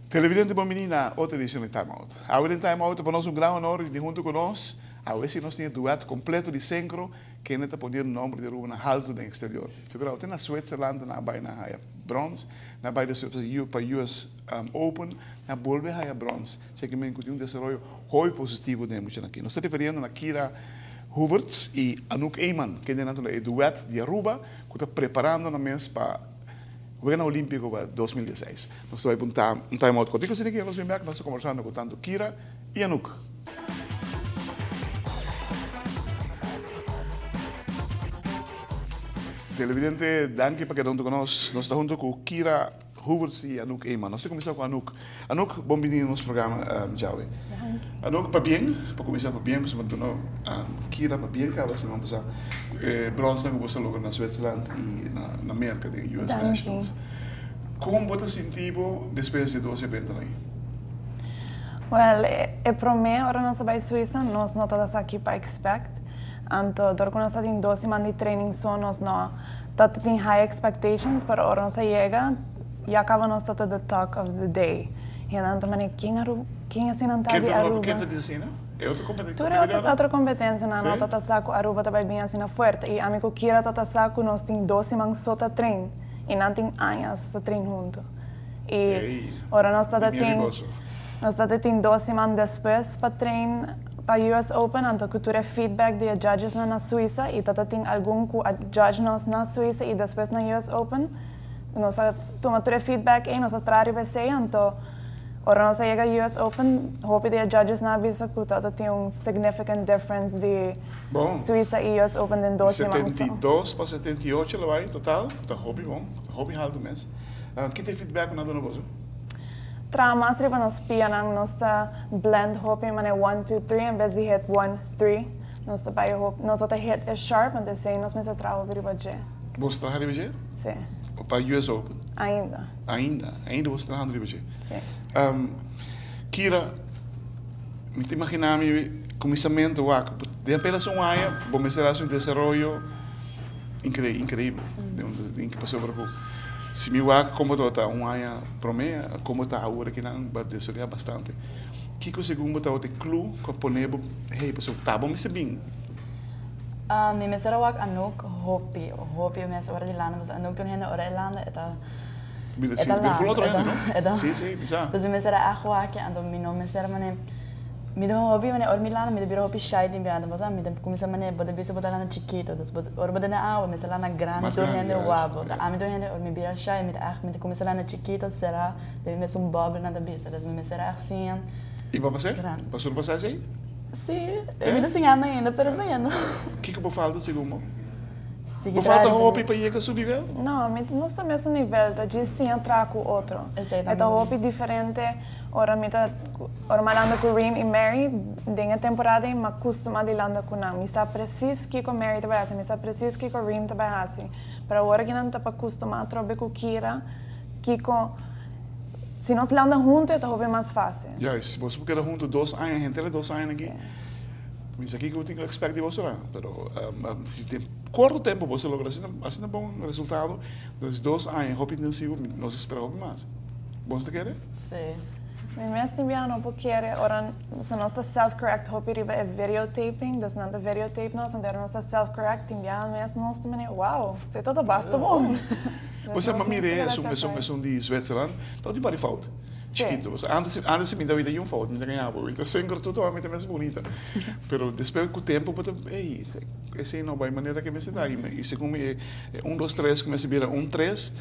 Televidente bom menina, outra edição de Time Out. Agora em Time Out, para nós grande honor de junto conosco, a ver se nós temos dueto completo de synchro, que não está podendo nome de Ruben alto do exterior. Figura, tem na Suécia, na Bahia, na bronze, na Bahia para US Open, na Bolve, na bronze. Sei que me encontrei desenvolvimento muito positivo de emoção aqui. Nós estamos referindo a Kira Huberts e Anouk Eyman, que é o dueto de Aruba, que está preparando na mesa para o Jogo Olímpico para 2016. Nós vamos apontar um time out contigo, assim que nós vamos nós conversando com tanto Kira e Anouk. Televidente, danke para que estão conosco. Nós estamos junto com Kira Huberts e Anouk Eyman. Nós estamos começando com Anouk. Anouk, bom vindo no nosso programa, Jawi. Anouk, para bem, para começar para bem, mas Kira para bem, cara, assim vamos passar bronze na você logo na Suécia e na América de US Nationals. Como você sentiu depois de 12 eventos aí? Well, para mim, agora nós vamos Suíça, nós não estamos aqui para expect. Então, quando nós temos 12 semanas de training, nós não temos high expectations, mas agora nós chega e acaba nós temos the talk of the day. E então, quem assim não está de Aruba? Quem está dizendo? É outra competência? Outra competência, não está saco Aruba também bem assim forte. E amigo Kira está saco, nós temos 12 semanas só para treino. E não tem anos para treino junto. E agora nós temos 12 semanas depois para treino para US Open, então que tive feedback de judges na Suíça e tem algum que judge nós na Suíça e depois na US Open. Nós tomamos feedback e nós atrás de então agora nós chega a US Open, hope de judges na visa que tem significant difference de Suíça e US Open em 12 semanas. 72 para 78 ela vai total, tá hobby bom, hobby alto mesmo. Que tem feedback na dona Bozo? Mas para nós pianang nós blend hopi mane 1 2 3 em vez de hit 1 3 nós vai hop nós hit é sharp and sei nós mais trabalho para baje. Você trabalha de baje? Sim. Para US Open? Ainda você trabalha de baje? Sim. Kira, me te imaginar mi começamento lá, de apenas área, começar a um desenvolvimento incrível, de que passou por aqui. Se me vá como está área para mim, como está agora que não vai desenvolver bastante. Que coisa como está o clube que ponebo, hey, pessoal, tá bom me bem. Mi mesera wak Anouk hopi mes ora di landa, mas Anouk toen hende ora landa eta. Sim, bisa. Dus mi mesera achwak ando mi no mesera mane mi do hopi mane or Milano mi do biro hopi shai din biada, mas mi do começa mane boda bisa boda lana chiquito, dus or boda na awa, mesera lana grande do hende wabo. Da ami do hende or mi bira shai mi do começa lana chiquito será, de mes bubble na da bisa, dus mi mesera assim. E para você? Passou por passar aí? Sim, eu me sinto ainda, pero menos. O que você falta, segundo? Você falta roupa para ir a seu nível? Não, não está mesmo nível, de sim entrar com outro. É roupa diferente, ora malanda com Reem e Mary, denga temporada e costuma de landa com não. Me está preciso que com Mary também assim, me está preciso que com Reem também assim. Para agora que não está para acostumar trobe com Kira, que com se nós landa junto, é roupa mais fácil. Ja, se você quer junto 2 anos, gente, 2 anos aqui. Mas aqui que eu tenho que expect de você lá, pero se tem curto tempo você logra assim um bom resultado, dos 2 anos, roupa intensivo, nós esperamos mais. Você quer? Sim. Men mest inbjudna på kere och så nós self-correct hopi riba é videotaping, das não videotape nós, então nós self-correct inbjudna mest nós também, wow, você toda basta bom. Você mamire é um de Zwitserland, então de body fout. Chiquito, antes me dava ideia fout, me ganhava, então sempre totalmente mais bonita. Pero depois com o tempo, ei, esse não vai maneira que me se dá, e se como 1 2 3 começa a virar 1 3,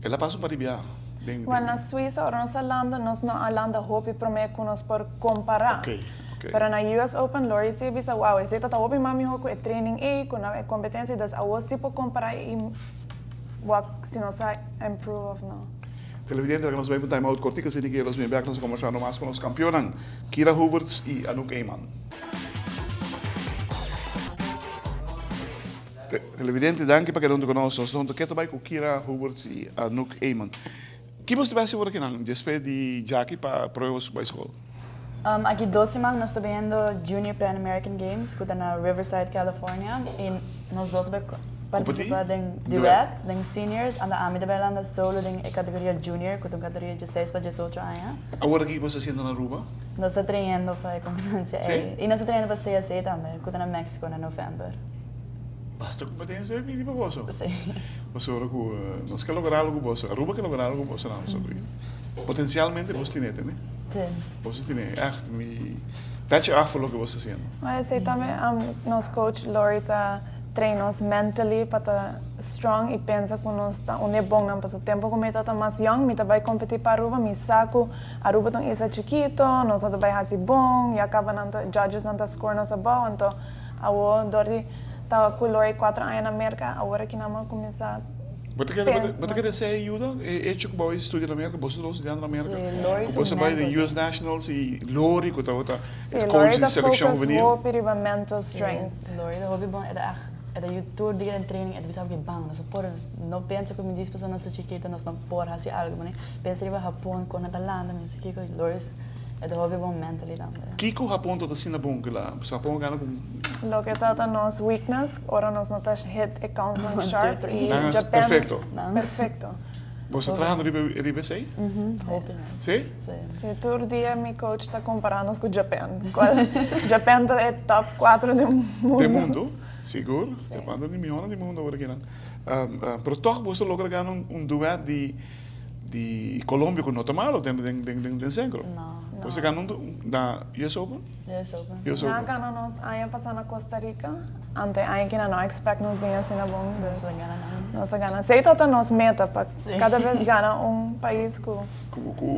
ela passa para viajar. Well, na Suíça, ou nossa landa, nós não landa hopi para mim com nós por comparar. Okay. Pero na US Open, Lori se bisa, wow, esse tata hopi mami hoco é training e com a competência das awas se por comparar e se nós improve of não. Televidente, que nós vamos time out cortica, se que nós vamos ver que nós conversando mais com os campeões, Kira Huberts e Anouk Eyman. Televidente, danke para que não te conosco. Nós estamos aqui com Kira Hubert e Anouk Eyman. Que você vai fazer aqui? Despedir de Jackie para provas para a escola. Aqui 2 semanas nós estamos vendo Junior Pan American Games, que está na Riverside, California. E nós dois vamos participar em duet, em seniors. E a mim também anda solo em categoria junior, que é uma categoria de 16 para 18 anos. Agora aqui você está na Aruba? Nós estamos treinando para a competência. E nós estamos treinando para CSA também, que está na México, em novembro. Basta competência é mínima para você. Sim. Você agora nós queremos lograr algo para você. Aruba quer lograr algo para você não, sobre. Potencialmente você tem, né? Sim. Você tem, echt, me patch af o que você está fazendo. Mas sei também, nosso coach Lori está treina-nos mentally para estar strong e pensa que nós está onde é bom, não passa o tempo como está mais young, me vai competir para Aruba, me saco, Aruba tão isa chiquito, nós não vai fazer bom, e acaba não judges não score nossa bom, então a Dori tá com Lori 4 anos na América, agora que não começar. Você quer ser ajuda? É tipo que você estuda na América, você não estuda na América. Sim, Lori você vai de US Nationals e Lori que está coach de seleção juvenil. Lori está mental strength. Lori é hobby bom, é da YouTube de training, é de sabe que bang, nós não pensa que me diz pessoas não chiquita, nós não por fazer algo, né? Pensa que vai Japão com a Talanda, mas que Lori é da hobby bom mentally também. Kiko Japão toda assim na bom que lá, Japão ganha com. Lo que está nos weakness, ora nós não estamos hit e counseling sharp e Japan. Perfeito. Perfeito. Você está trabalhando no IBC? Sim. Sim, todo dia meu coach está comparando com o Japão. Japão é top 4 do mundo. Do mundo? Seguro? Japão é milhões de mundo agora aqui, não? Mas toch você logra ganhar duet de Colômbia com nota malo dentro de Centro? Não. Você ganhou na US Open? US Open. US Open. Na ganhamos nós aí passar na Costa Rica. Ante aí que não expect nos bem assim na bom. Nossa gana. Sei toda nos meta para cada vez ganhar país com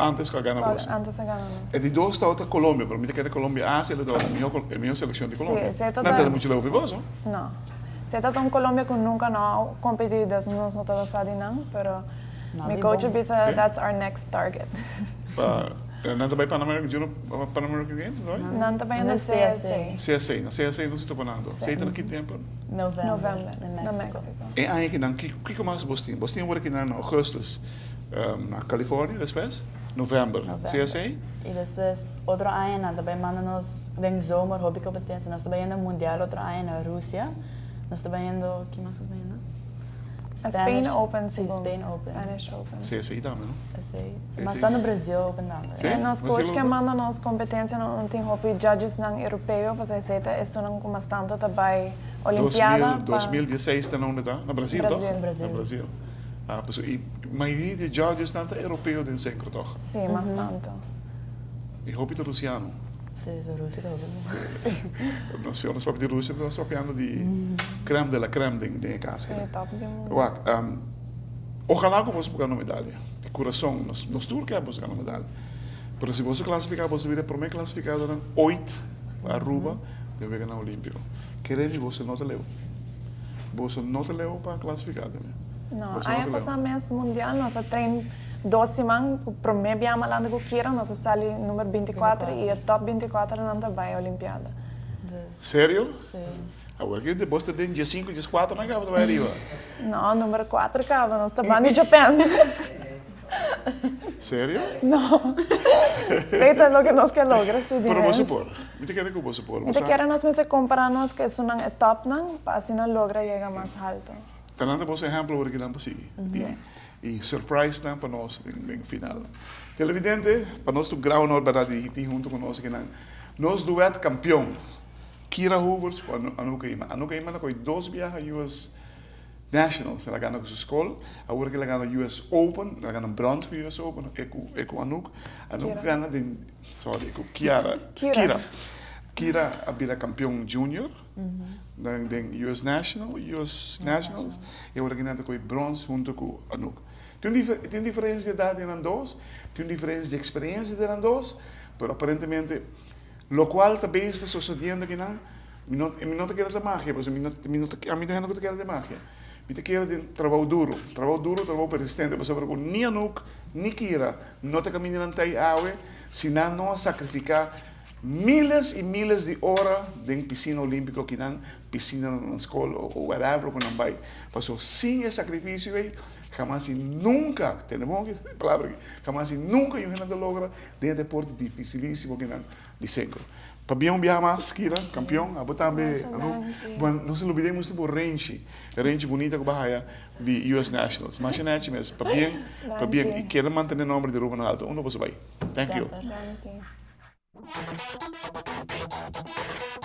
antes que ganha você. Antes de ganhar. É de 2 está outra Colômbia, para mim que é Colômbia A, se ele dá a melhor seleção de Colômbia. Sim, não tem muito levo você? Não. Sei toda Colômbia que nunca não competido, nós não estamos fazendo não, pero meu coach pensa that's our next target. Não também Pan American Games, não é? Não também na CSA. CSA, na CSA não se está panando. Você está aqui tempo? Novembro, na México. E aí que não, que mais você tem? Você tem agora aqui na Augustus, na Califórnia, depois? Novembro. CSA? E depois, outro ano, também manda-nos, em zomer, hobby competência, nós também indo mundial, outro ano, na Rússia. Nós também indo, que mais também indo? Spain Open, sim, Spain Open. Spanish Open. CSA também, não? Mas está no Brasil Open também. Sim? Nós coach que manda nos competência não tem hobby judges não europeu, porque aceita isso não como bastante também Olimpiada. 2016 está onde está? Na Brasil, Brasil. Na Brasil. E a maioria de judges não é europeu de Centro, toch? Sim, bastante. E hobby russiano. Sim, é Rússia também. Nós somos para de Rússia, nós estamos falando de creme de la creme de casa. Sim, top de mundo. Ojalá que você ganhe uma medalha. De coração, nós tudo queremos ganhar uma medalha. Mas se você classificar, você vai para mim classificado na 8 para Aruba, deve ganhar o Olímpico. Queremos você não te leva. Você não te leva para classificar também. Não, aí passar mês mundial, nós treino 2 semanas, para mim, bem amalando que queira, nós sali número 24 e a top 24 não está bem a Olimpiada. Sério? Sim. Agora que depois tem dia 5, dia 4, não acaba de vai arriba. Não, número 4 acaba, nós estamos no Japão. Sério? Não. Feita o que nós queremos lograr, se Pero você pode. Me quer que você pode. Me quer nós me compararmos que isso não é top, não, para assim não logra chegar mais alto. Tanto você exemplo o que não consegue. E surprise para nós no final. Televidente, para nós tu grau honor para de junto com nós que nós duet campeão. Kira Hubert com Anouk Eyman. Anouk Eyman foi 2 viagens US Nationals, ela ganhou com sua escola. Agora que ela ganhou US Open, ela ganhou bronze com US Open, é com Anouk. Anouk ganha de, com Kira a campeão junior, de US Nationals, e agora ganha com bronze junto com Anouk. Tem diferença de idade em dois, tem diferença de experiência em dois, mas aparentemente, lo qual também está sucedendo que não, não te quer de magia, porque a mim não te quer de magia. Me te quer de trabalho duro, trabalho persistente, porque nem Anouk, nem Kira, não te caminham até a água, se não sacrificar miles y miles de horas de piscina olímpica que dan piscina en la escuela o whatever con un bay. Pasó sin ese sacrificio, jamás y nunca, tenemos que palabra, jamás y nunca yo no logra de deporte dificilísimo que dan licenco. Para bien un viaje más, Kira, campeón, a también, bueno, no se lo olvidemos por range bonita que baja de US Nationals. Más que para bien, y quiero mantener el nombre de Ruben alto, uno pues va. Thank you. Thank you.